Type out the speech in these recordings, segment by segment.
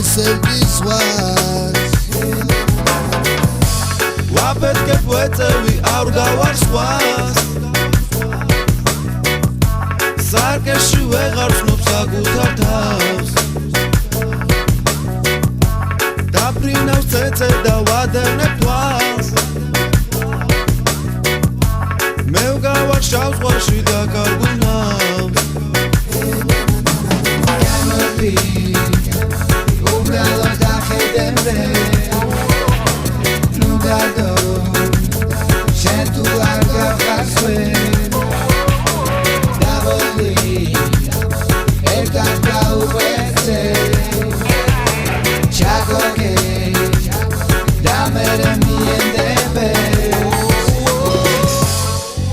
სევდის ვარს ვაფეთქებ ვეწევი არ გავარ სხვას სარკეში ვეღარ ვცნობ საკუთარ თავს დაფრინავს წეწე და ვადევნებ თვალს მე ვგავარ შავ ზღვაში და კარგუნავს Umbrellos da ხედემდე ნუ გადო შენ თუ არ გავხარსვე დავოლი ერთად გავუყვეცე ჩაგოგე და მერე მიენდები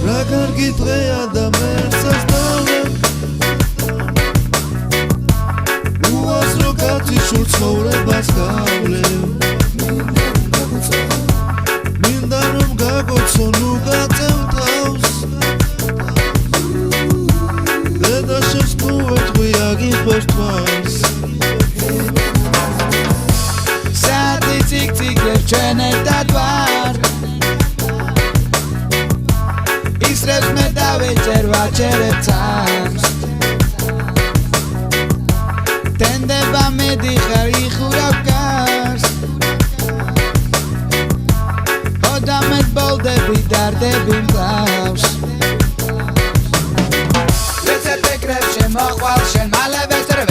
რა კარგი დღეა და მერცას დავებ შურ ცხოვრებას გავლევ მინდა რომ გაგოცო ნუ გაწევ თავს დედა შენს თუ ერთგვი აგიხვევს თვალს საათი ციკ-ციკებს ჩვენ ერთად ვარ ისრებს მე დავეჭერ ვაჩერებ ცამს Tendeba me dixar იხურავ გარს ოდამეთ ბოლდები დარდები მკლავს ვეცებ ეკრებ შემოხვალ შენ მალე ვეცერ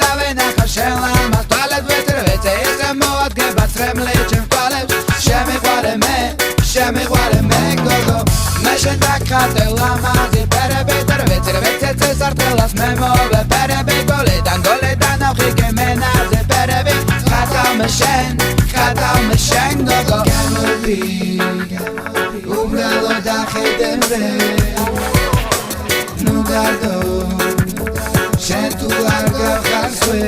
დავენახავ შენ ლამაზ თვალებს ვეცერ ისე მოადგება წრემლი ჩემ თვალებს შემიყვარე მე გოგო მე შენ დაგხატე ლამაზი პერები ვეცერ წესართელას მე მოვე პერები გოლიდან ხატავ შენ გოგო გემოვი უმრელო და ხედემდე ნუ გადო შენ თუ არ გავხარსვე